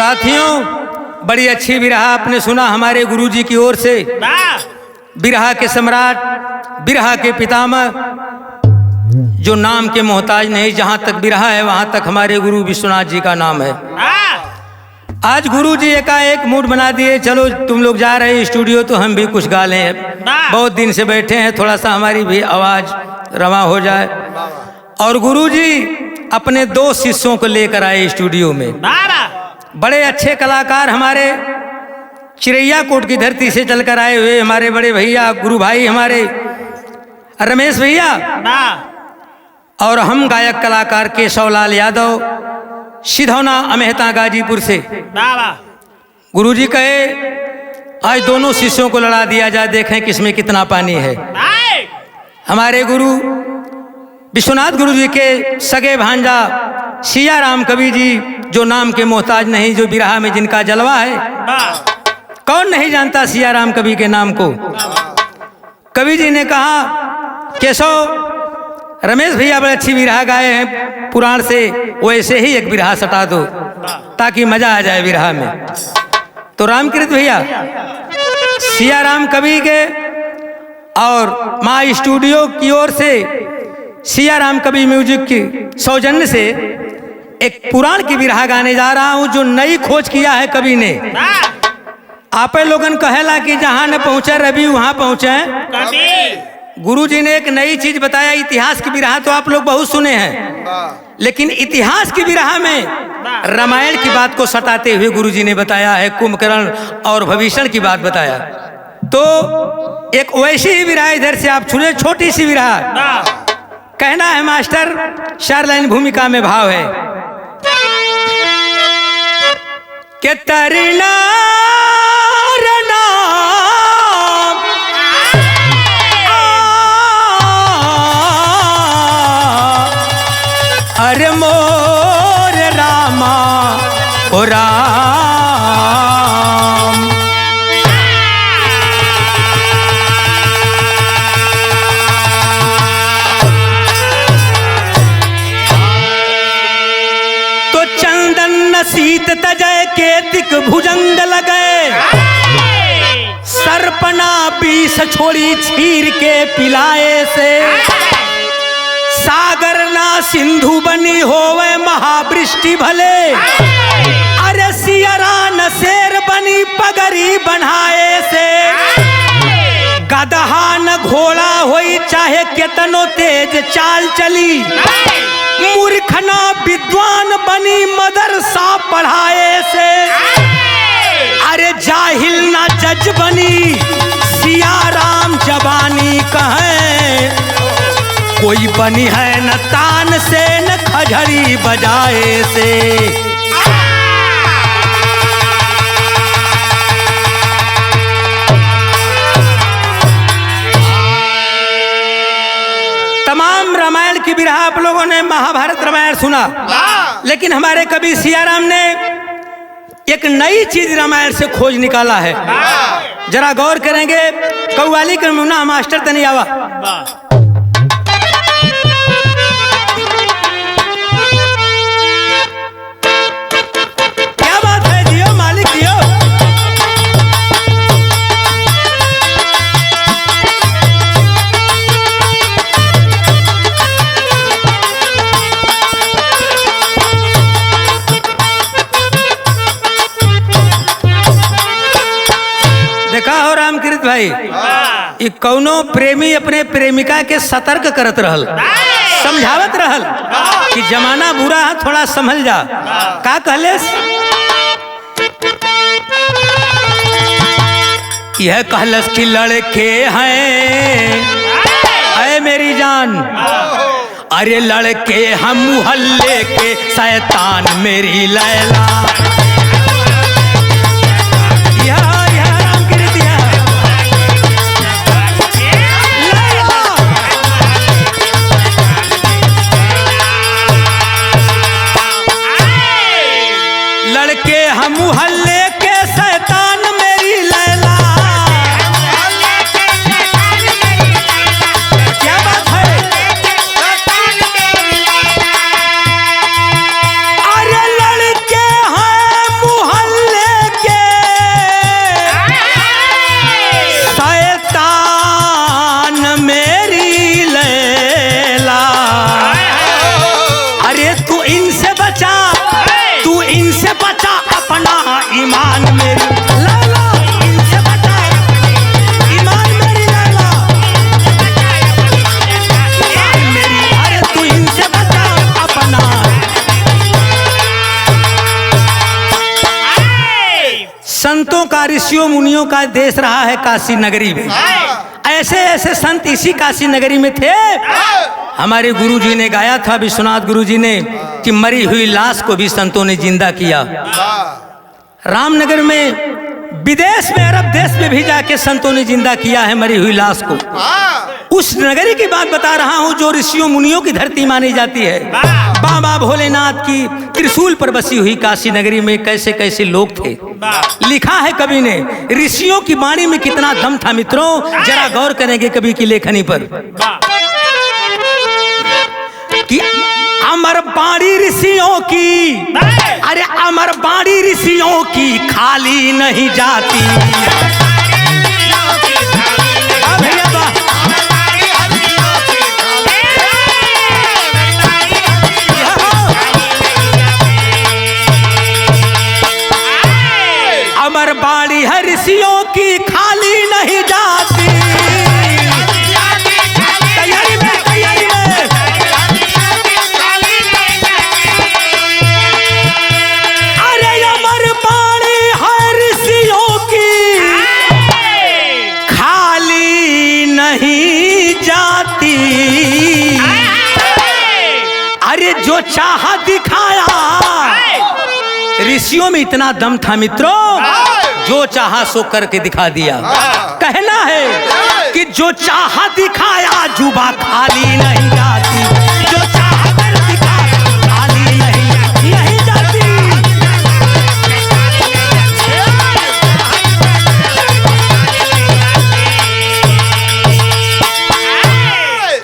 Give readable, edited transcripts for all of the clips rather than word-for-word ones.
साथियों, बड़ी अच्छी बिरहा आपने सुना हमारे गुरुजी की ओर से। बिरहा के सम्राट, बिरहा के पितामह, जो नाम के मोहताज नहीं, जहां तक बिरहा है वहां तक हमारे गुरु विश्वनाथ जी का नाम है। आज गुरुजी एकाएक मूड बना दिए, चलो तुम लोग जा रहे स्टूडियो तो हम भी कुछ गा लें। बहुत दिन से बैठे हैं, थोड़ा सा हमारी भी आवाज रवा हो जाए। और गुरुजी अपने 2 शिष्यों को लेकर आए स्टूडियो में। बड़े अच्छे कलाकार हमारे चिरैया कोट की धरती से चलकर आए हुए हमारे बड़े भैया, गुरु भाई हमारे रमेश भैया, और हम गायक कलाकार केशवलाल यादव, सिधौना अमेहता गाजीपुर से। गुरुजी कहे आज दोनों शिष्यों को लड़ा दिया जाए, देखें किसमें कितना पानी है। हमारे गुरु विश्वनाथ गुरुजी के सगे भांजा सिया राम कवि जी, जो नाम के मोहताज नहीं, जो बिरहा में जिनका जलवा है। कौन नहीं जानता सिया राम कवि के नाम को। कवि जी ने कहा केशव, रमेश भैया बड़े अच्छी बिरहा गाए हैं पुराण से, वैसे ही एक बिरहा सटा दो ताकि मजा आ जाए बिरहा में। तो रामकृत भैया सिया राम कवि के और माँ स्टूडियो की ओर से सिया राम कवि म्यूजिक की सौजन्य से एक पुराण की बिरहा गाने जा रहा हूं, जो नई खोज किया है कवि ने। आप लोगन कहेला कि जहां न पहुंचे रवि वहां पहुंचे। गुरुजी ने एक नई चीज बताया। इतिहास की बिरहा तो आप लोग बहुत सुने हैं, लेकिन इतिहास की बिरहा में रामायण की बात को सटाते हुए गुरुजी ने बताया है, कुंभकर्ण और भविष्य की बात बताया। तो एक वैसी ही बिरहा इधर से आप सुने, छोटी सी बिरहा। कहना है मास्टर, 4 लाइन भूमिका में भाव है कि तरिना अरे मोर रामा ओ राम, तो चंदन नसीत तजय केतिक भुजंग लगे, सर्पना बीस छोड़ी छीर के पिलाए से, सागर ना सिंधु बनी होवे महावृष्टि भले, अरे सियरा न शेर बनी पगड़ी बनाए से, गदहा न घोड़ा होई चाहे केतनो तेज चाल चली, मूर्ख ना विद्वान बनी मदरसा पढ़ाए से, अरे जाहिल ना जज बनी सिया राम जवानी कहे, कोई बनी है न तान से न खजड़ी बजाए से। तमाम रामायण की बिरहा आप लोगों ने महाभारत रामायण सुना, लेकिन हमारे कवि सिया राम ने एक नई चीज रामायण से खोज निकाला है। जरा गौर करेंगे। कव्वाली के मुन्ना मास्टर तनियावा। देखा हो रामकृत भाई, ये कौनो प्रेमी अपने प्रेमिका के सतर्क करत रहल, समझावत रहल कि जमाना बुरा है, थोड़ा संभल जा। का कहलेस? यह कहलस कि लड़के हैं ऐ मेरी जान, अरे लड़के हम मोहल्ले के शैतान मेरी लैला। लड़के हम मोहल्ले के शैतान मेरी लैला। क्या बात है? अरे लड़के हैं संतों का, ऋषियों मुनियों का देश रहा है काशी नगरी में। ऐसे ऐसे संत इसी काशी नगरी में थे। हमारे गुरुजी ने गाया था, विश्वनाथ गुरुजी ने, कि मरी हुई लाश को भी संतों ने जिंदा किया। रामनगर में, विदेश में, अरब देश में भी जाके संतों ने जिंदा किया है मरी हुई लाश को। उस नगरी की बात बता रहा हूं जो ऋषियों मुनियों की धरती मानी जाती है। बाबा भोलेनाथ की त्रिशूल पर बसी हुई काशी नगरी में कैसे कैसे लोग थे। लिखा है कवि ने, ऋषियों की वाणी में कितना दम था मित्रों, जरा गौर करेंगे कवि की लेखनी पर। कि अमर बाणी ऋषियों की, अरे अमर बाणी ऋषियों की खाली नहीं जाती। अमर बाणी है ऋषियों की खाली नहीं जाती। तैयारी में, तैयारी में। अरे अमर बाणी है ऋषियों की खाली नहीं जाती। अरे जो चाहा दिखाया, ऋषियों में इतना दम था मित्रों, जो चाहा सो करके दिखा दिया। कहना है कि जो चाहा दिखाया, जुबा खाली नहीं जाती। जो चाहा कर दिखाया, खाली नहीं जाती।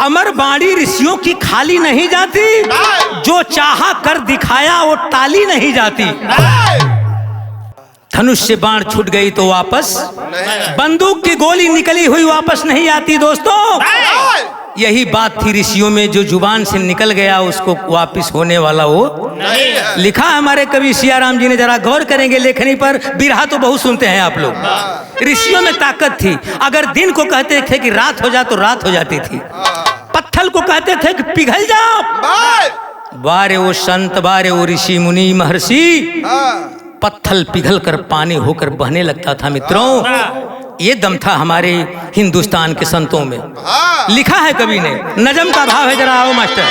अमर बाणी ऋषियों की खाली नहीं जाती। जो चाहा कर दिखाया, वो टाली नहीं जाती। धनुष से बाण छूट गई तो वापस, बंदूक की गोली निकली हुई वापस नहीं आती। दोस्तों, यही बात थी ऋषियों में, जो जुबान से निकल गया उसको वापस होने वाला वो नहीं। लिखा हमारे कवि सियाराम जी ने, जरा गौर करेंगे लेखनी पर। बिरहा तो बहुत सुनते हैं आप लोग। ऋषियों में ताकत थी। अगर दिन को कहते थे कि रात हो जा तो रात हो जाती थी। पत्थर को कहते थे कि पिघल जाओ, बारे वो संत, बारे वो ऋषि मुनि महर्षि, पत्थर पिघल कर पानी होकर बहने लगता था मित्रों। ये दम था हमारे हिंदुस्तान के संतों में। लिखा है कवि ने, नजम का भाव है, जरा आओ मास्टर।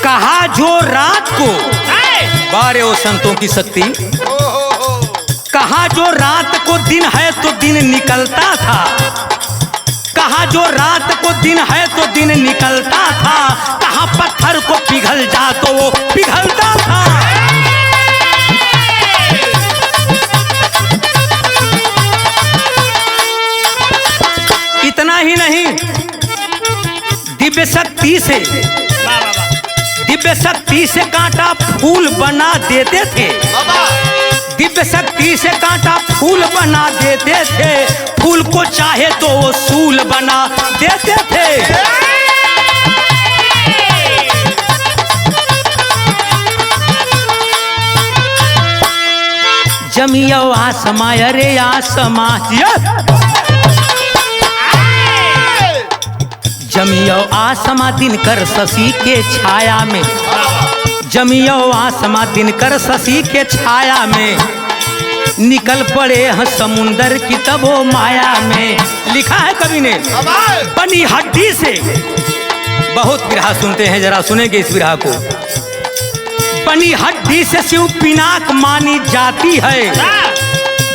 कहा जो रात को, बारे ओ संतों की शक्ति, कहा जो रात को दिन है तो दिन निकलता था। कहा जो रात को दिन है तो दिन निकलता था। कहा पत्थर को पिघल जा तो वो पिघलता था। इतना ही नहीं, दिव्य शक्ति से, दिव्य शक्ति से कांटा फूल बना देते थे। दिव्य शक्ति से कांटा फूल बना देते थे। फूल को चाहे तो वो सूल बना देते थे। जमियो आसमा, अरे आसमा, जमियो आसमा दिनकर शशि के छाया में। जमियो आसमा दिनकर शशि के छाया में। निकल पड़े हैं समुंदर की तब वो माया में। लिखा है कवि ने, बनी हड्डी से, बहुत बिरहा सुनते हैं, जरा सुनेंगे इस बिरहा को। बनी हड्डी से शिव पिनाक मानी जाती है।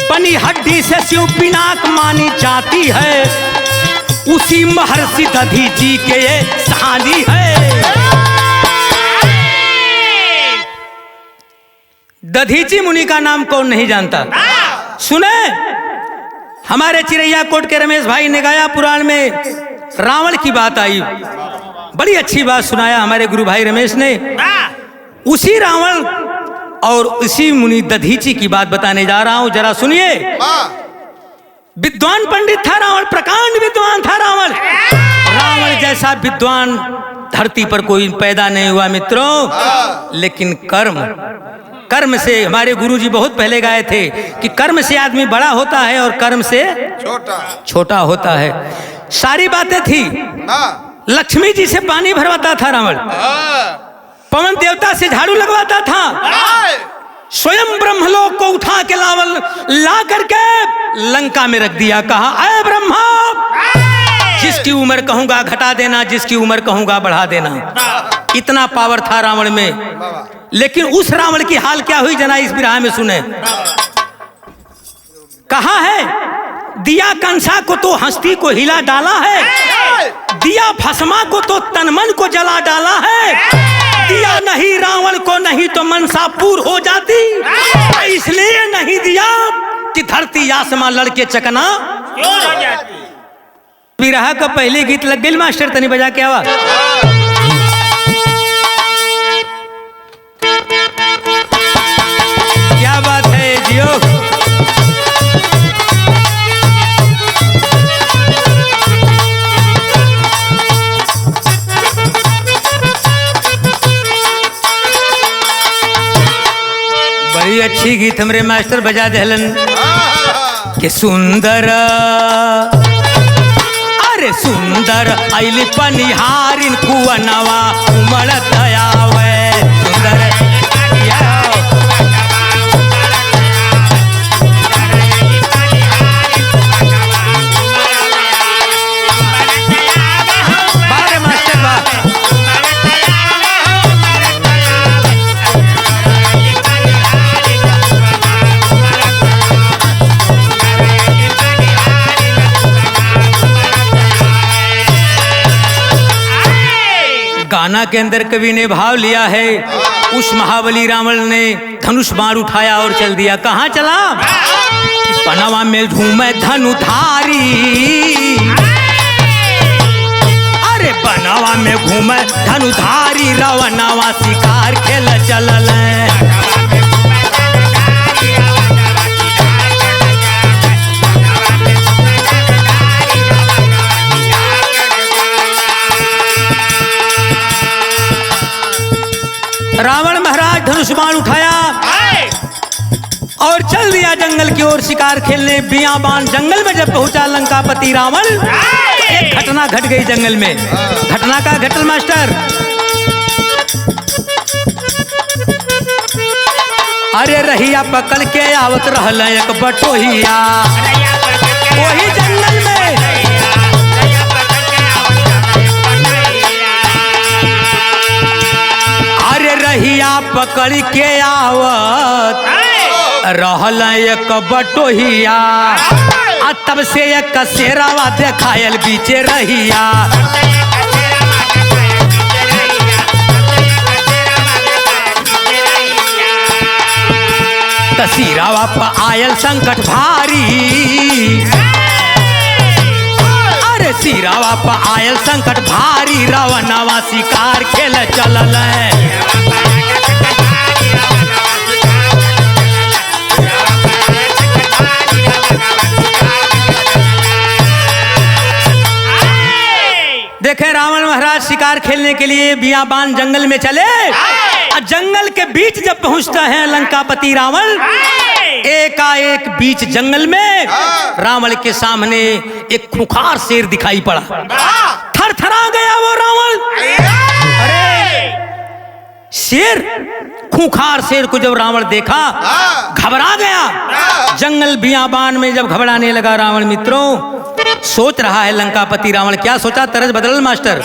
बनी हड्डी से शिव पिनाक मानी जाती है। उसी महर्षि दधीची के ये कहानी है। दधीची मुनि का नाम कौन नहीं जानता। सुने, हमारे चिरैया कोट के रमेश भाई ने गाया पुराण में, रावण की बात आई, बड़ी अच्छी बात सुनाया हमारे गुरु भाई रमेश ने। उसी रावण और उसी मुनि दधीची की बात बताने जा रहा हूं, जरा सुनिए। विद्वान पंडित था रावण, प्रकांड विद्वान था रावण। रावण जैसा विद्वान धरती पर कोई पैदा नहीं हुआ मित्रों, लेकिन कर्म कर्म से हमारे गुरुजी बहुत पहले गाए थे कि कर्म से आदमी बड़ा होता है और कर्म से छोटा होता है। सारी बातें थी। लक्ष्मी जी से पानी भरवाता था रावण, पवन देवता से झाड़ू लगवाता था, स्वयं ब्रह्मलोक को उठा के ला करके लंका में रख दिया। कहा, अय ब्रह्मा, जिसकी उम्र कहूंगा घटा देना, जिसकी उम्र कहूंगा बढ़ा देना। इतना पावर था रावण में। लेकिन उस रावण की हाल क्या हुई जना इस बिरहा में सुने। कहा है, दिया कंसा को तो हस्ती को हिला डाला है, दिया भस्मा को तो तनमन को जला डाला है, दिया नहीं रावण को नहीं तो मनसा पूर हो जाती, इसलिए नहीं दिया कि धरती आसमां लड़के चकना हो जाती। बिरहा का पहले गीत लग गई मास्टर, तनी बजा के आवा। क्या बात है जियो। बड़ी अच्छी गीत हमरे मास्टर बजा दहलन के सुंदर, अरे सुंदर आइली पनिहारिन कुवनवा उमड़त आवे। सुंदर गाना के अंदर कवि ने भाव लिया है, उस महाबली रावण ने धनुष बाण उठाया और चल दिया। कहाँ चला? पनवा में झूमे धनुधारी, अरे पनवा में घूमे धनुधारी, रावणवा शिकार खेल चलल। रावण महाराज धनुष बाण उठाया और चल दिया जंगल की ओर शिकार खेलने। बियाबान जंगल में जब पहुंचा लंकापति रावण, एक घटना घट गई जंगल में। घटना का घटल मास्टर, अरे रहिया पकड़ के आवत रहल एक बटोहिया, वही जंगल में रहिया पकड़ के आवत रहल एक बटोहिया, तब से एक शेरावा देखायल बीचे रहिया। तसीरावा पर आयल संकट भारी, अरे सिरावा पर आयल संकट भारी, रावणवा शिकार खेल चलल। देखे रावण महाराज शिकार खेलने के लिए बियाबान जंगल में चले, और जंगल के बीच जब पहुंचता है लंकापति रावण, एकाएक बीच जंगल में रावण के सामने एक खूंखार शेर दिखाई पड़ा। थरथरा गया वो रावण। अरे शेर, खूंखार शेर को जब रावण देखा घबरा गया। जंगल बियाबान में जब घबराने लगा रावण, मित्रों सोच रहा है लंकापति रावण, क्या सोचा? तरज बदल मास्टर।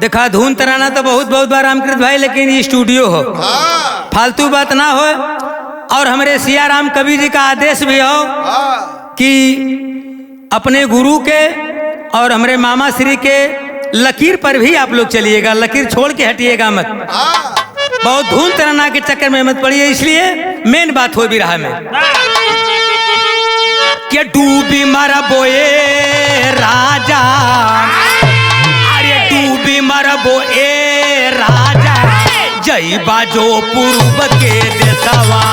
देखा धुन तराना तो बहुत बहुत बार रामकृत भाई, लेकिन ये स्टूडियो हो, फालतू बात ना हो। और हमारे सिया राम कवि जी का आदेश भी हो कि अपने गुरु के और हमारे मामा श्री के लकीर पर भी आप लोग चलिएगा, लकीर छोड़ के हटिएगा मत। बहुत धुन तराना के चक्कर में मत पड़िए, इसलिए मेन बात हो भी रहा में कि डूबी मरबोए राजा, अरे डूबी मरबोए राजा, जय बाजो पूर्व के देशवा।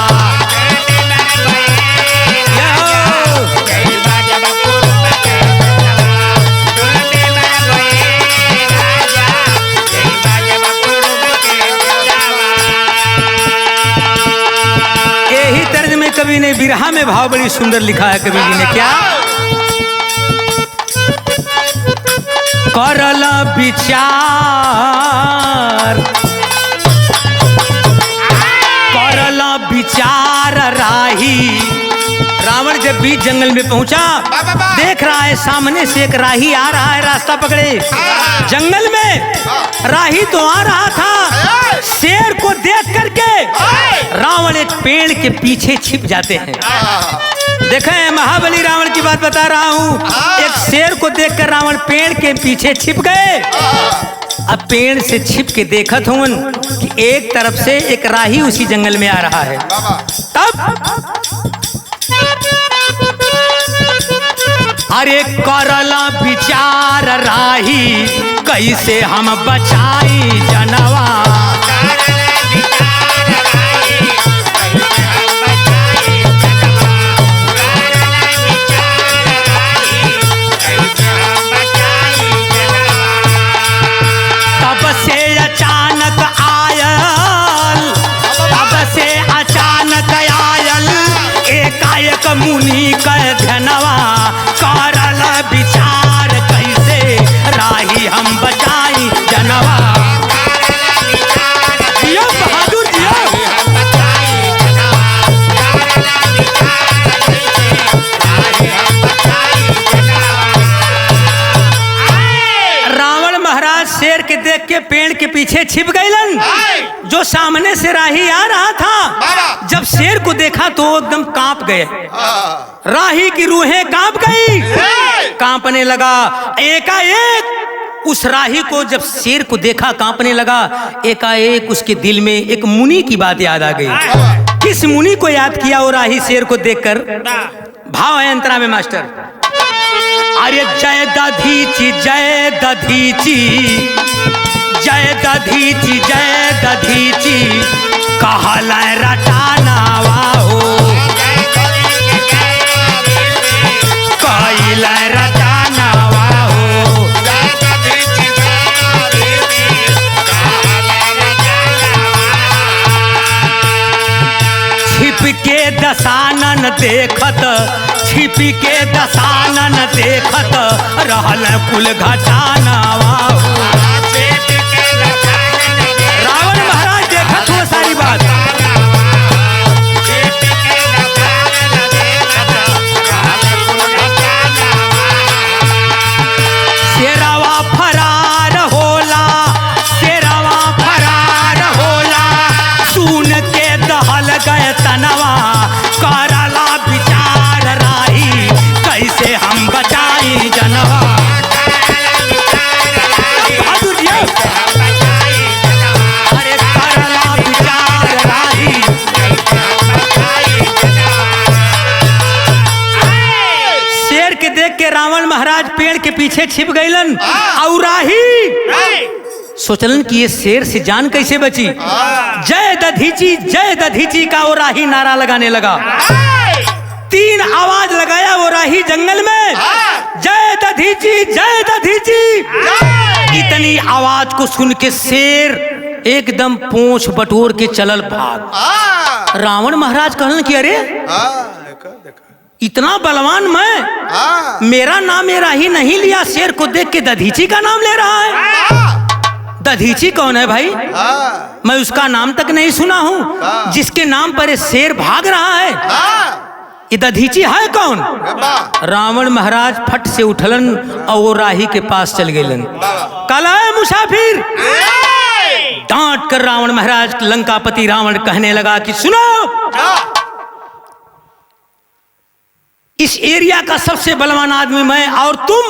कवि ने बिरहा में भाव बड़ी सुंदर लिखा है कवि जी ने। क्या करला विचार, करला विचार राही। रावण जब बीच जंगल में पहुंचा, देख रहा है सामने से एक राही आ रहा है, रास्ता पकड़े जंगल में। राही तो आ रहा था, शेर को देख करके रावण एक पेड़ के पीछे छिप जाते हैं। देखें, महाबली रावण की बात बता रहा हूँ। एक शेर को देखकर रावण पेड़ के पीछे छिप गए। अब पेड़ से छिप के देखत हूँ कि एक तरफ से एक राही उसी जंगल में आ रहा है। तब अरे करला विचार राही, कैसे हम बचाई जनवा। तब से अचानक आयल, तब से अचानक आयल एकाएक मुनि का धनवा। करल विचार कैसे राही हम बचाई जनवा। जियो बहादुर जियो। रावण महाराज शेर के देख के पेड़ के पीछे छिप गईलन। जो सामने से राही आ रहा था, जब शेर को देखा तो एकदम कांप गए। राही की रूहें कांप गई, कांपने लगा। एकाएक उस राही को जब शेर को देखा कांपने लगा, एकाएक उसके दिल में एक मुनि की बात याद आ गई। किस मुनि को याद किया वो राही शेर को देखकर? भाव है अंतरा में मास्टर। अरे जय दधीची जय दधीची, जय दधीची जय दधीची, कहला रटानावा हो। कहला रटानावा हो। छिप के दसानन देखत, छिप के दसानन देखत रहल कुल घटानावा हो। रावण महाराज देखत हुआ सारी बात। शेरवा फरार होला, शेरवा फरार होला, सुन के दहल गए तनवा। करला विचार राही, कैसे हम बचाई जनवा। बहादुर जी, अरे करला विचार राही। शेर के देख के रावण महाराज पेड़ के पीछे छिप गईलन। और राही सोचलन कि ये शेर से जान कैसे बची। जय दधीची का वो राही नारा लगाने लगा। 3 आवाज लगाया वो राही जंगल में, जय दधीची जय दधीची। इतनी आवाज को सुन के शेर एकदम पूंछ बटोर के चलल भाग। रावण महाराज कहलन कि अरे इतना बलवान मैं, मेरा नाम ये राही नहीं लिया, शेर को देख के दधीची का नाम ले रहा है। दधीची कौन है भाई? मैं उसका नाम तक नहीं सुना हूँ, जिसके नाम पर ये शेर भाग रहा है। ये दधीची है कौन? रावण महाराज फट से उठलन और वो राही के पास चल गए। कला है मुसाफिर। डांट कर रावण महाराज लंकापति रावण कहने लगा कि सुनो, इस एरिया का सबसे बलवान आदमी मैं, और तुम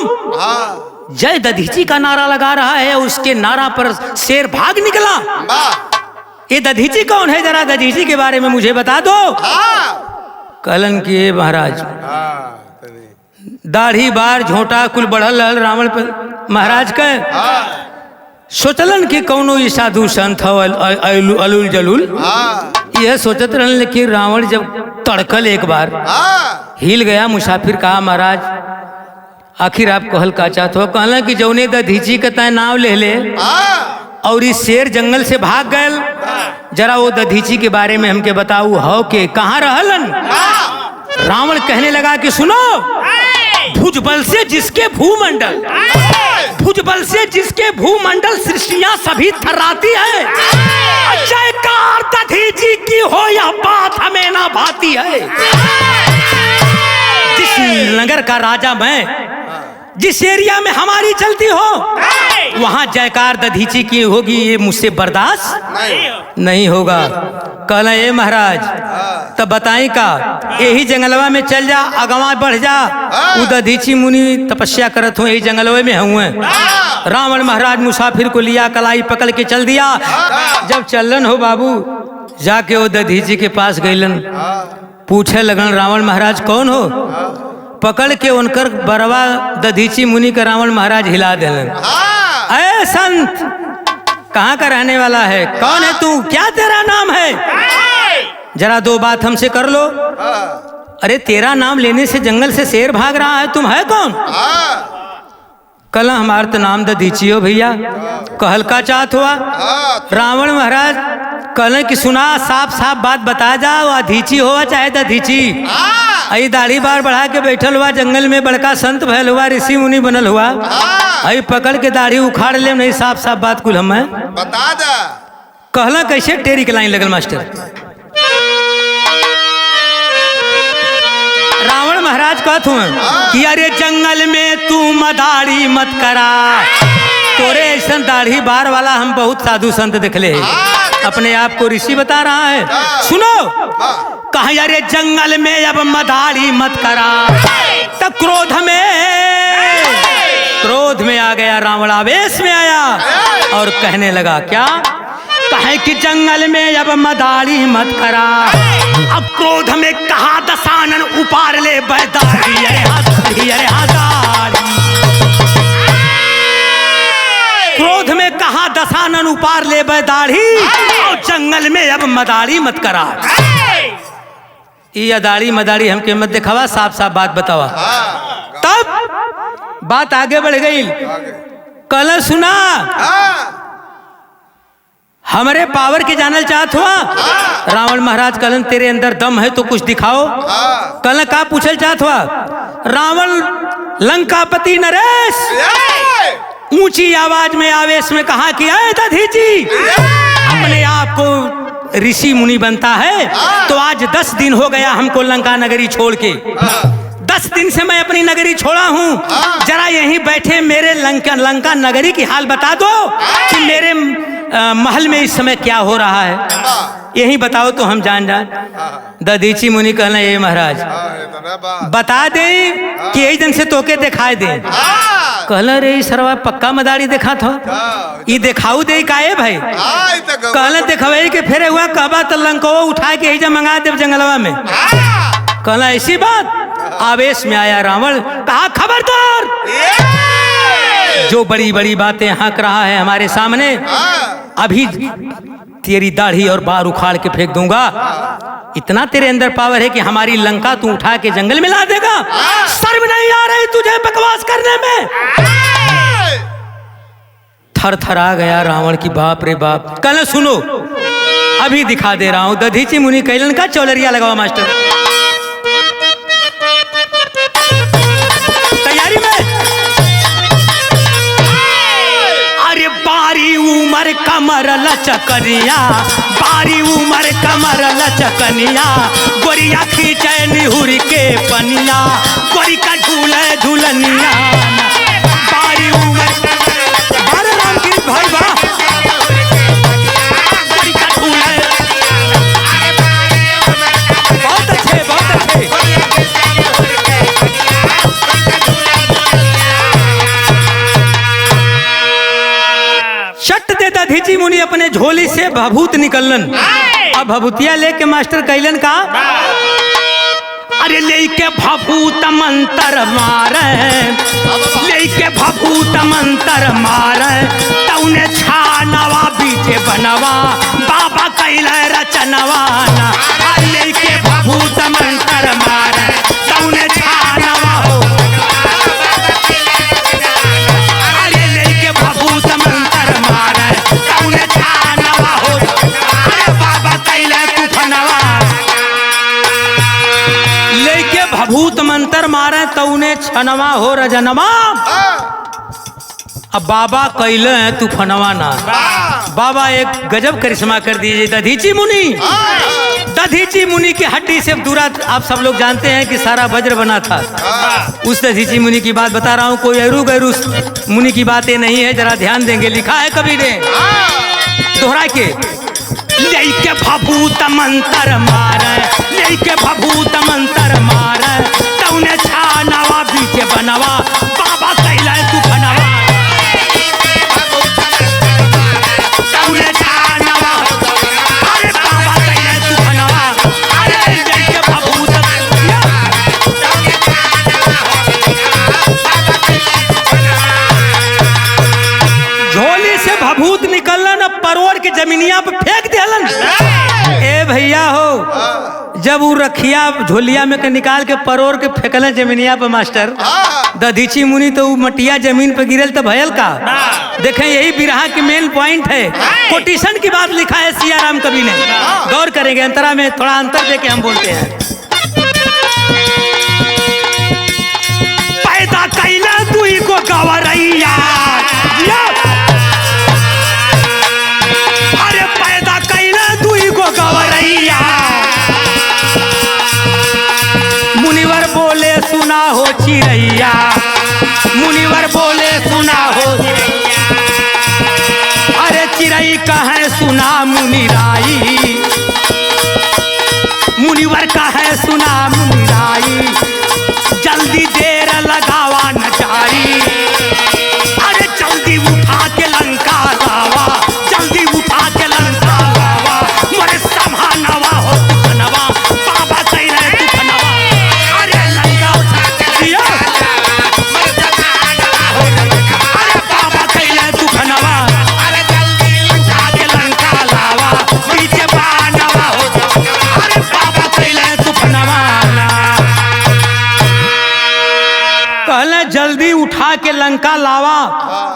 जय दधीची का नारा लगा रहा है। उसके नारा पर शेर भाग निकला। ये दधीची कौन है? जरा दधीची के बारे में मुझे बता दो। कहलन कि महाराज दाढ़ी बार झोंटा कुल बढ़ल रावण पर महाराज का। सोचलन कि कौनो ये साधु संत हो अलुल जलुल, यह सोचत रहन। लेकिन रावण जब तड़कल एक बार हिल गया। मुसाफिर कहा महाराज आखिर आप कहल का चाहते हो? कहला कि जौने दधीची का तय नाम ले ले और इस शेर जंगल से भाग गए, जरा वो दधीची के बारे में हमके बताऊ हो के कहाँ रहलन। रावण कहने लगा कि सुनो, भुजबल से जिसके भूमंडल, भुजबल से जिसके भूमंडल सृष्टियां सभी थर्राती है, जयकार दधीची की हो यह बात हमें ना भाती है। जिस नगर का राजा मैं, जिस एरिया में हमारी चलती हो, वहां जयकार दधीची की होगी, ये मुझसे बर्दाश्त नहीं होगा। कहला ए महाराज तब बताई का, यही जंगलवा में चल जा, अगवा बढ़ जा, वो दधीची मुनि तपस्या करत हो, यही जंगलवा में हुए। रावण महाराज मुसाफिर को लिया, कलाई पकड़ के चल दिया। जब चलन हो बाबू, जाके वो दधीची के पास गईलन, पूछे लगन रावण महाराज कौन हो। पकड़ के उनकर बरवा दधीची मुनि का रावण महाराज हिला देलन। अरे संत, कहाँ का रहने वाला है, कौन है तू, क्या तेरा नाम है, जरा दो बात हमसे कर लो। अरे तेरा नाम लेने से जंगल से शेर भाग रहा है, तुम है कौन। कल हमारा तो नाम दधीची हो भैया, कहल का चाहत हुआ। रावण महाराज कल की सुना, साफ साफ बात बता जा, वो अधीची हुआ चाहे दधीची। आई दाढ़ी बार बढ़ा के बैठल हुआ, जंगल में बड़का संत भयल हुआ, ऋषि मुनि बनल हुआ, आई पकड़ के दाढ़ी उखाड़ ले, नहीं साफ साफ बात कुल हम बता दा। कहला कैसे टेरी के लाइन लगल मास्टर। रावण महाराज कहत हुए कि अरे जंगल में तू मदारी मत करा, तोरे ऐसा दाढ़ी बार वाला हम बहुत साधु संत दिखले, अपने आप को ऋषि बता रहा है। सुनो, कहा अरे जंगल में अब मदारी मत करा, तो क्रोध में आ गया रावण, आवेश में आया और कहने लगा क्या, कहे कि जंगल में अब मदारी मत करा, अब क्रोध में कहा दशानन उपार ले बैदारी, अरे हजारी। क्रोध में कहा दशानन उपार ले बैदारी, और जंगल में अब मदारी मत करा। ये अदाड़ी मदाड़ी हमके मत दिखावा, साफ साफ बात बतावा। तब बात आगे बढ़ गई। कल सुना, हमारे पावर के जानल चाहत हुआ। रावण महाराज कलन तेरे अंदर दम है तो कुछ दिखाओ। कल का पूछल चाहत हुआ। रावण लंकापति नरेश ऊंची आवाज में आवेश में कहा कि आए दधीची, अपने आप को ऋषि मुनि बनता है तो आज 10 दिन हो गया हमको लंका नगरी छोड़ के। 10 दिन से मैं अपनी नगरी छोड़ा हूँ, जरा यहीं बैठे मेरे लंका नगरी की हाल बता दो कि मेरे महल में इस समय क्या हो रहा है, यही बताओ तो हम जान जान। दधीची मुनि कहना ये महाराज बता दे कि यही दिन से तोके दिखाई दे। कहला रे सरवा पक्का मदारी देखा था, ये दिखाऊ दे काहे भाई। कहला दिखवाई के फिर हुआ, कहबा तो लंकवा उठा के यही मंगा दे जंगलवा में। कहला ऐसी बात, आवेश में आया रावण, कहा खबरदार, जो बड़ी बड़ी बातें हक रहा है हमारे सामने, अभी तेरी दाढ़ी और बार उखाड़ के फेंक दूंगा। इतना तेरे अंदर पावर है कि हमारी लंका तू उठा के जंगल में ला देगा। शर्म नहीं आ रही तुझे बकवास करने में। थर थर आ गया रावण की, बाप रे बाप। कहना सुनो, अभी दिखा दे रहा हूं। दधीची मुनि कैलन का चौलरिया लगाओ मास्टर, तैयारी में। अरे बारी उमर कमर लचकनिया, बारी उमर कमर लचकनिया, गोरिया खींचे निहुर के पनिया, गोरी का झूले झूलनिया। बारी उमर बारे राम की भाई बा, गोरी का झूले, बहुत अच्छे बहुत अच्छे। शट दे दधीची मुनि अपने झोली से भभूत निकलन। अब भभूतिया लेके मास्टर कैलन का, अरे लेके भभूत मंत्र मारे, लेके भभूत मंत्र मारे, तौने छानवा बीचे बनवा, बाबा कैला रचनवा। लेके भभूत मंत्र मारे, तौने छानवा हो, अरे लेके भभूत मंत्र मारे, तौने छानवा हो, अरे भभूत मंत्र मारे तो उन्हें छनवा हो रजनवा। अब बाबा कैले हैं तूफानवा ना। बाबा एक गजब करिश्मा कर दीजिए। दधीची मुनि, दधीची मुनि की हड्डी से दूरा आप सब लोग जानते हैं कि सारा वज्र बना था। उस दधीची मुनि की बात बता रहा हूँ, कोई अरू गैरू मुनि की बातें नहीं है, जरा ध्यान देंगे। लिखा है कवि ने दोहरा के, लेके भभूत मंत्र मारे, लेके भभूत मंत्र मारे तौने छानवा बीच बनवा। बाबा कैले तूफानवा, तौने छानवा, अरे बाबा कैले तूफानवा, अरे लेके भभूत झोली से भभूत निकलना न परोर के जमीनिया पे फेंक दिलन। ए भैया हो, जब वो रखिया झोलिया में के निकाल के परोर के फेंकल जमीनिया पे मास्टर, दधीची मुनि तो वो मटिया जमीन पे गिरल तो भयल का। देखें यही बिरहा की मेन पॉइंट है। कोटेशन की बात लिखा है सियाराम कवि ने, गौर करेंगे। अंतरा में थोड़ा अंतर देके हम बोलते हैं। पैदा कैला तू को गवरैया, अरे पैदा कैला तू को गवरैया। मुनिवर बोले सुना हो चिरैया, मुनिवर बोले सुना हो, अरे चिरई कहे सुना मुनिराई, मुनिवर कहे सुना मुनिराई। जल्दी देर लगावा न जाई, अरे जल्दी उठा के लंका लावा, जल्दी उठा के लंका लावा। मोरे समानवा हो तूफानवा, बाबा कैले तूफानवा, अरे लंका उठा के दिया, अरे बाबा कैले तूफानवा, अरे जल्दी उठा के लंका लावा। पीछे बानवा हो, अरे बाबा कैले तूफानवा। कहले जल्दी उठा के लंका लावा,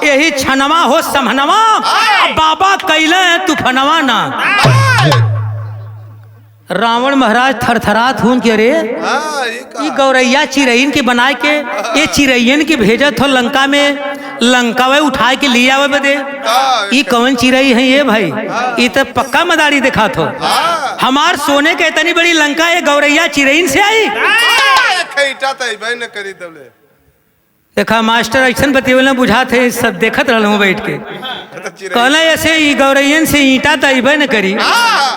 यही छनवा हो समनवा। बाबा कैले तूफानवा ना। रावण महाराज थरथरात हूं कि अरे ये गौरैया चिरैन के बनाए के, ये चिरैन के भेजा थो लंका में, लंका वे उठा के लिया वे बदे। ये कौन चिरई है ये भाई? ये तो पक्का मदारी देखा थो। हमार सोने के इतनी बड़ी लंका ये गौरैया चिरैन से आई। देखा मास्टर ऐसा बतेवल बुझा थे, सब देखत रहूं बैठ के। कहला ऐसे ही गौरैयन से ईंटा तैबे न करी,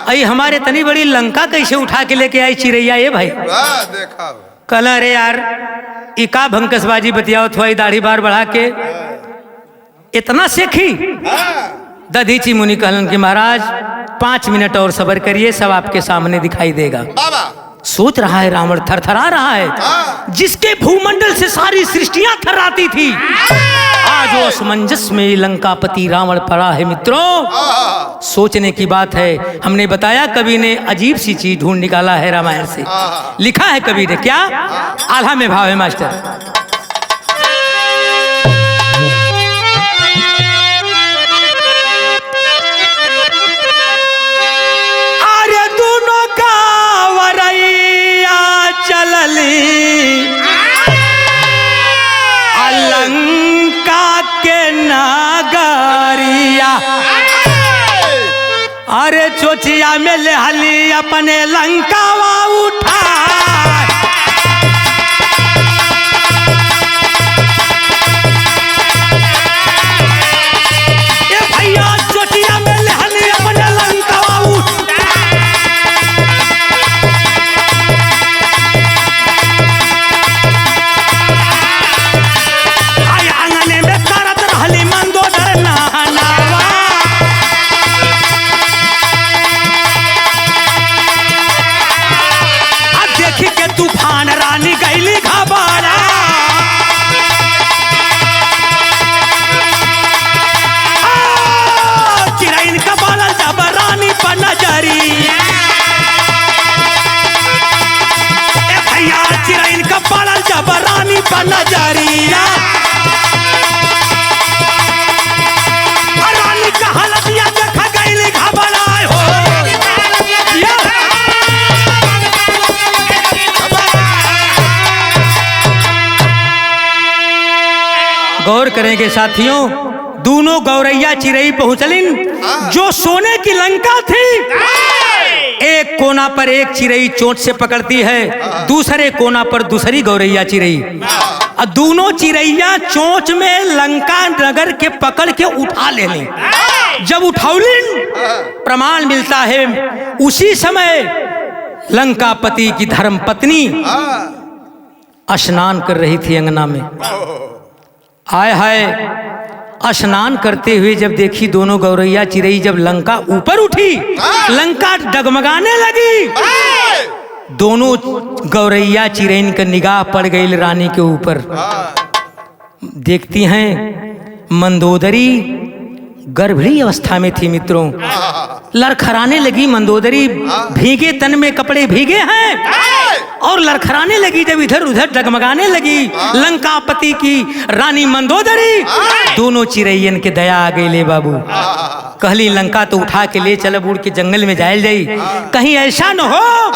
आई हमारे इतनी बड़ी लंका कैसे उठा के लेके आई चिरैया ये भाई? कहला अरे यार इका भंकसबाजी बतियाओ, थोड़ी दाढ़ी बार बढ़ा के इतना सीखी। दधीची मुनि कहलन कि महाराज 5 मिनट और सब्र करिए, सब आपके सामने दिखाई देगा। सोच रहा है रावण, थरथरा रहा है। जिसके भूमंडल से सारी सृष्टियां थर्राती थी, आज वो असमंजस में लंकापति रावण पड़ा है। मित्रों सोचने की बात है। हमने बताया कवि ने अजीब सी चीज ढूंढ निकाला है रामायण से। लिखा है कवि ने क्या? आल्हा में भाव है मास्टर। लंका के नागरिया, अरे चोचिया में ले हली अपने लंकावा उठा। ए भैया चोचिया में ले हली अपने लंकावा उठा। नजरिया रानी का हालतिया देखा गईली घबराए हो। गौर करेंगे साथियों, दोनों गौरैया चिरई पहुंचलिन जो सोने की लंका थी। एक कोना पर एक चिरई चोंच से पकड़ती है, दूसरे कोना पर दूसरी गौरैया चिरई, और दोनों चिरैया चोंच में लंका नगर के पकड़ के उठा ले ली। जब उठौलिन प्रमाण मिलता है उसी समय लंकापति की धर्म पत्नी स्नान कर रही थी अंगना में। आय हाय, स्नान करते हुए जब देखी दोनों गौरैया चिरई, जब लंका ऊपर उठी, लंका डगमगाने लगी। दोनों गौरैया चिरैन का निगाह पड़ गई रानी के ऊपर। देखती हैं मंदोदरी गर्भणी अवस्था में थी मित्रों, लड़खड़ाने लगी मंदोदरी, भीगे तन में कपड़े भीगे हैं और लड़खड़ाने लगी। जब इधर उधर डगमगाने लगी लंकापति की रानी मंदोदरी, दोनों चिरैयन के दया आ गई। ले बाबू, कहली लंका तो उठा के ले चल, उड़ के जंगल में जायल जाई, कहीं ऐसा न हो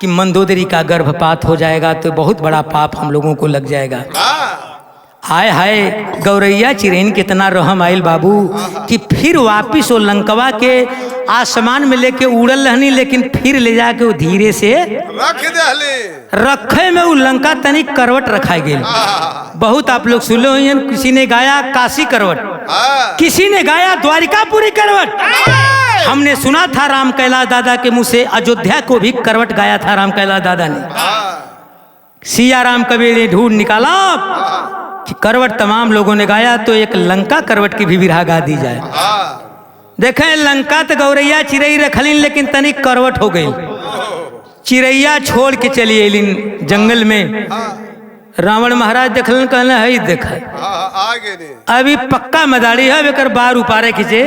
कि मंदोदरी का गर्भपात हो जाएगा तो बहुत बड़ा पाप हम लोगों को लग जाएगा। हाय हाय, गौरैया चिरैन कितना रहम आयल बाबू कि फिर वापिस वो लंकवा के आसमान में लेके उड़ल रहनी, लेकिन फिर ले जाके वो धीरे से रखे में वो लंका तनिक करवट रखा गई। बहुत आप लोग सुने हुए, किसी ने गाया काशी करवट, किसी ने गाया द्वारिकापुरी करवट। हमने सुना था राम कैलाश दादा के मुंह से अयोध्या को भी करवट गाया था राम कैलाश दादा ने। सिया राम कबीर ने ढूंढ निकाला कि करवट तमाम लोगों ने गाया, तो एक लंका करवट की भी विरहा गा दी जाए। देखें, लंका तो गौरैया चिरई रखलिन, लेकिन तनिक करवट हो गई। चिरैया छोड़ के चली अलिन जंगल में। रावण महाराज देखलन, कहना है देखा अभी पक्का मदारी है, बेकर बार उपारे खींचे,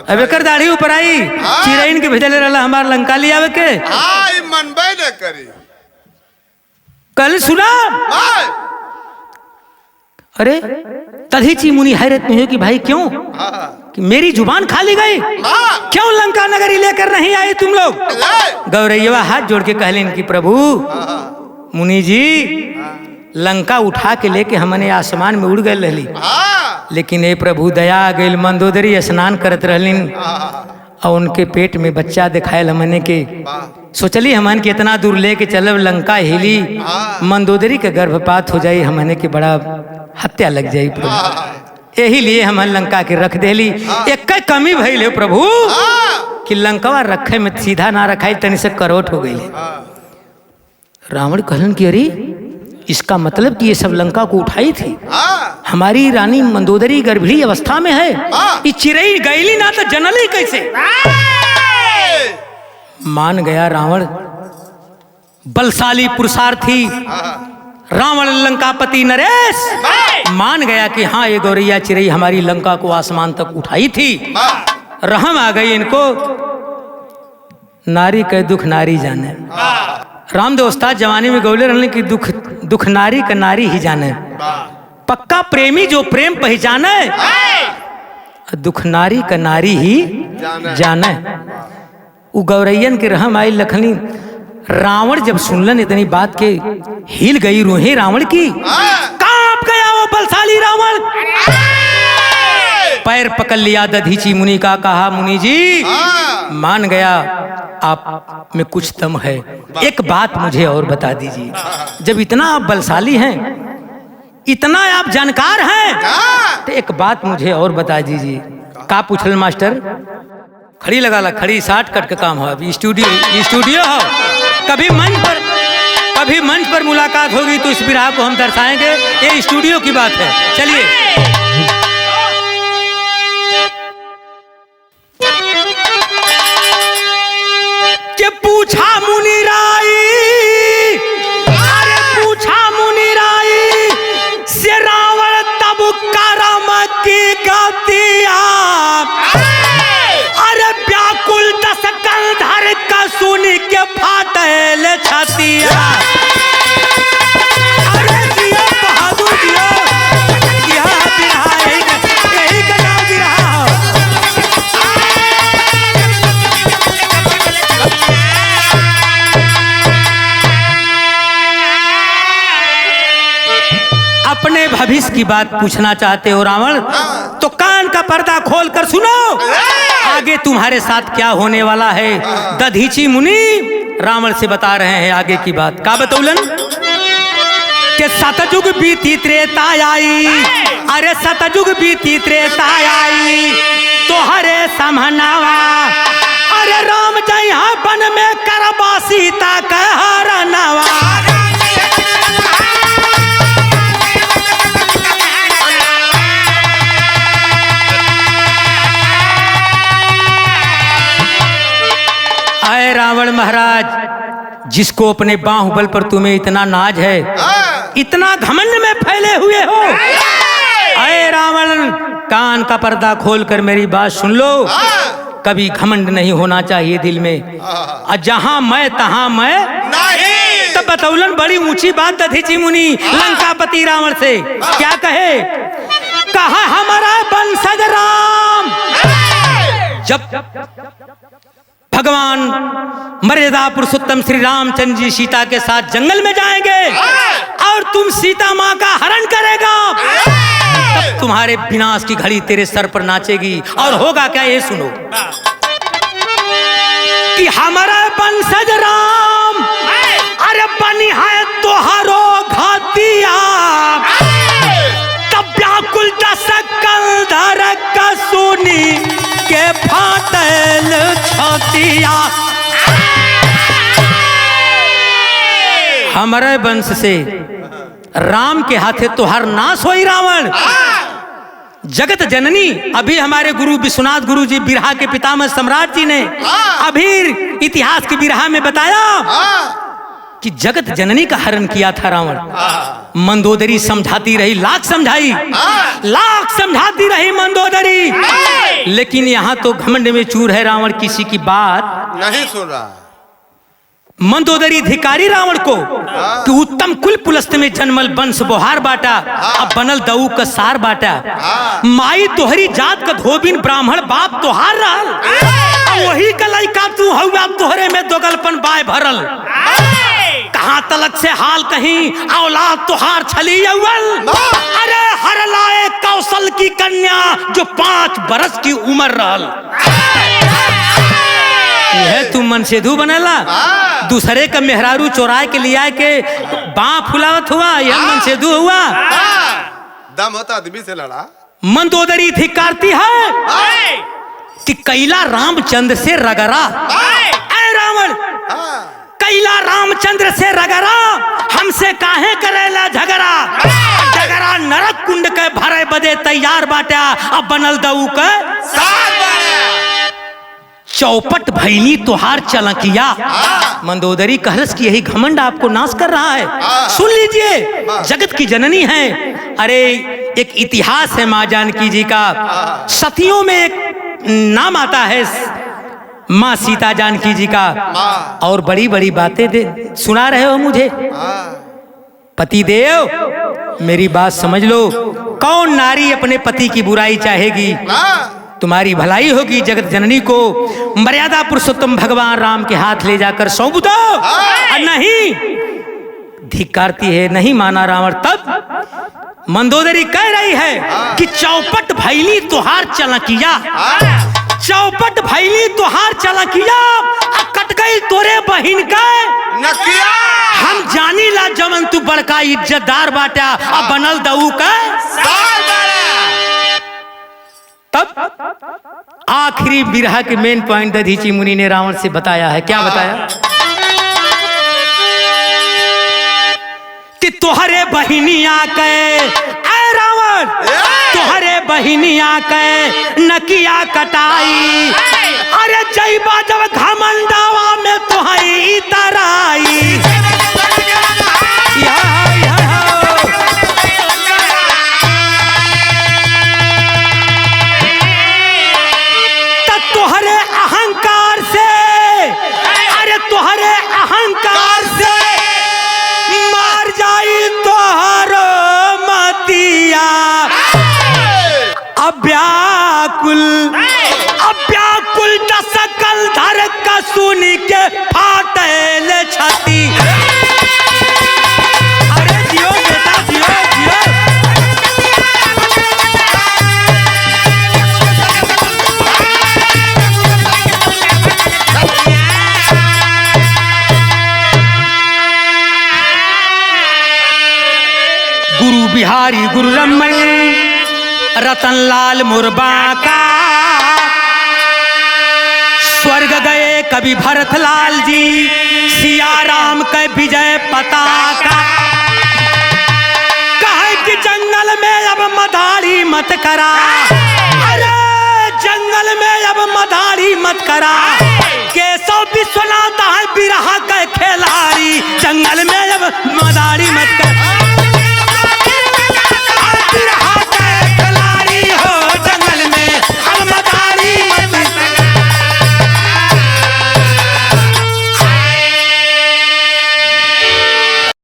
अब एकर दाढ़ी ऊपर आई। चिरैन के भेजले रहला हमार लंका ले आवे के, मनबे न करी। कल सुना, अरे तभी ची मुनि हैरत में है कि भाई क्यों, कि मेरी जुबान खाली गई, क्यों लंका नगरी लेकर नहीं आए तुम लोग। गौरैया हाथ जोड़ के कहलेन कि प्रभु मुनि जी, लंका उठा के लेके हमने आसमान में उड़ गए रहली, लेकिन ये प्रभु दया आ गई, मंदोदरी स्नान करत रहलिन और उनके पेट में बच्चा दिखायल हमने के। सोचली हमन के इतना दूर लेके चलब, लंका हिली, मंदोदरी के गर्भपात हो जाई, हमने के बड़ा हत्या लग जाई प्रभु। यही लिए हमन लंका के रख देली। एक कमी भइल है प्रभु कि लंकावा रखे में सीधा ना रखाई, तनी से करोट हो गई। रावण कहलन कि अरे इसका मतलब कि ये सब लंका को उठाई थी, हमारी रानी मंदोदरी गर्भणी अवस्था में है, ये चिरई गईली ना तो जनली कैसे। मान गया रावण, बलशाली पुरुषार्थी रावण लंकापति नरेश मान गया कि हाँ ये गौरैया चिरई हमारी लंका को आसमान तक उठाई थी। रहम आ गई इनको, नारी के दुख नारी जाने। रामदेव उस्ताद जवानी में गौले रहने की दुख नारी का नारी ही जाने। पक्का प्रेमी जो प्रेम पहचाने, दुख नारी का नारी ही जाने। उ गौरैयन के रहम आई लखनी। रावण जब सुनलन इतनी बात के, हिल गई रूहें रावण की, कांप गया वो बलशाली रावण। पैर पकड़ लिया दधीची मुनि का, कहा मुनि जी मान गया आप में कुछ दम है, एक बात मुझे और बता दीजिए। जब इतना आप बलशाली हैं, इतना आप जानकार हैं, तो एक बात मुझे और बता दीजिए। का पूछल मास्टर? खड़ी लगा ला, खड़ी 60 कट का काम हो। अभी स्टूडियो हो, कभी मंच पर मुलाकात होगी तो इस विरह को हम दर्शाएंगे। ये स्टूडियो की बात है। चलिए के पूछा मुनि राई, अरे पूछा मुनि राई से रावण तब करम की गतिया, अरे व्याकुल दस कंधर का सुन के फाटल छतिया। अरे जियो बहादुर जियो, यह बिरहा यही का नाम बिरहा हो। अपने भविष्य की बात पूछना चाहते हो रावण, तो कान का पर्दा खोल कर सुनो, आगे तुम्हारे साथ क्या होने वाला है। दधीची मुनि रावण से बता रहे हैं आगे की बात। का बतौलन कि सतयुग बीती त्रेता आई, अरे सतयुग बीती त्रेता आई, तो हरे समहनावा, अरे राम जहाँ वन में करबा सीता का हरनावा। आए रावण महाराज, जिसको अपने बाहुबल पर तुम्हें इतना नाज है, इतना घमंड में फैले हुए हो। आए रावण, कान का पर्दा खोलकर मेरी बात सुन लो। कभी घमंड नहीं होना चाहिए दिल में, और जहां मैं तहां मैं नहीं। तब बतौलन बड़ी ऊंची बात दधीची मुनि लंकापति रावण से क्या कहे, कहा हमारा वंशज राम जब भगवान मर्यादा पुरुषोत्तम श्री रामचंद्र जी सीता के साथ जंगल में जाएंगे और तुम सीता माँ का हरण करेगा, तब तुम्हारे विनाश की घड़ी तेरे सर पर नाचेगी। और होगा क्या ये सुनो, कि हमारा वंशज राम अरे बनी है तोहरो घातिया, तब व्याकुल दशकल धर का सुनी के फाटल छतिया। हमारे वंश से राम के हाथे तोहर नाश होई रावण। जगत जननी, अभी हमारे गुरु विश्वनाथ गुरु जी बिरहा के पितामह सम्राट जी ने अभी इतिहास की बिरहा में बताया कि जगत जननी का हरण किया था रावण। मंदोदरी समझाती रही, लाख समझाई, लाख समझाती रही मंदोदरी, लेकिन यहाँ तो घमंड में चूर है रावण, किसी की बात नहीं सुन रहा। मंदोदरी धिकारी रावण को कि उत्तम कुल पुलस्त में जन्मल वंश बोहार बाटा, अब बनल दऊ का सार बाटा। माई तोहरी जात का धोबिन ब्राह्मण बाप तोहार रहल, वही का लइका तू हुआ, तोहरे में दोगलपन बाय भरल। कहाँ तलक से हाल कहीं औलाद तोहार छली अव्वल, अरे हर लाए कौशल की कन्या जो 5 बरस की उम्र रहल। यह तुम मनसेधु बनेला, दूसरे का मेहरारू चोराए के लिया के बाँ फुलावत हुआ, यह मनसेधु हुआ। दम होता आदमी से लड़ा। मंदोदरी धिक्कारती है कि कैला रामचंद्र से रगड़ा, ऐ रावण कैला रामचंद्र से रगड़ा, हमसे काहे करेला झगड़ा। झगड़ा नरक कुंड के भरे बदे तैयार बाटा, अब बनल दऊ के चौपट भैली तुहार चलकिया। मंदोदरी कहलस की यही घमंड आपको नाश कर रहा है। सुन लीजिए, जगत की जननी है। अरे एक इतिहास है माँ जानकी जी का, सतियों में एक नाम आता है माँ सीता जानकी जी का, और बड़ी बड़ी बातें सुना रहे हो मुझे। पतिदेव मेरी बात समझ लो, कौन नारी अपने पति की बुराई चाहेगी। तुम्हारी भलाई होगी। जगत जननी को मर्यादा पुरुषोत्तम भगवान राम के हाथ ले जाकर सौंप दो, और नहीं धिक्कारती है, नहीं माना रावण। तब मंदोदरी कह रही है कि चौपट भैली तुहार चलकिया, चौपट भैली तुहार चलकिया, कट गई तोरे बहिन का नकिया। हम जानी ला जमन तू बड़का इज्जतदार बाटा, अब बनल दऊ का। तब आखिरी बिरहा के मेन पॉइंट दधीची मुनि ने रावण से बताया है। क्या बताया कि तोहरे बहिनिया के, ऐ रावण तोहरे बहिनिया के नकिया कटाई, अरे जैबा जब घमंडावा में तुहरी तराई। तोहरे अहंकार से, अरे तोहरे अहंकार से मार जाई तोहरो मतिया। अव्याकुल दशकल धर का सुनी के फाटल छती। अरे जियो बेटा जियो जियो। बिहारी गुरु रमन रतनलाल मुरबाका, स्वर्ग गए कवि भरतलाल जी, सिया राम के विजय पताका। कहे कि जंगल में अब मदारी मत करा, अरे जंगल में अब मदारी मत करा, केशव विश्वनाथ है बिरहा के खिलाड़ी, जंगल में अब मदारी मत करा।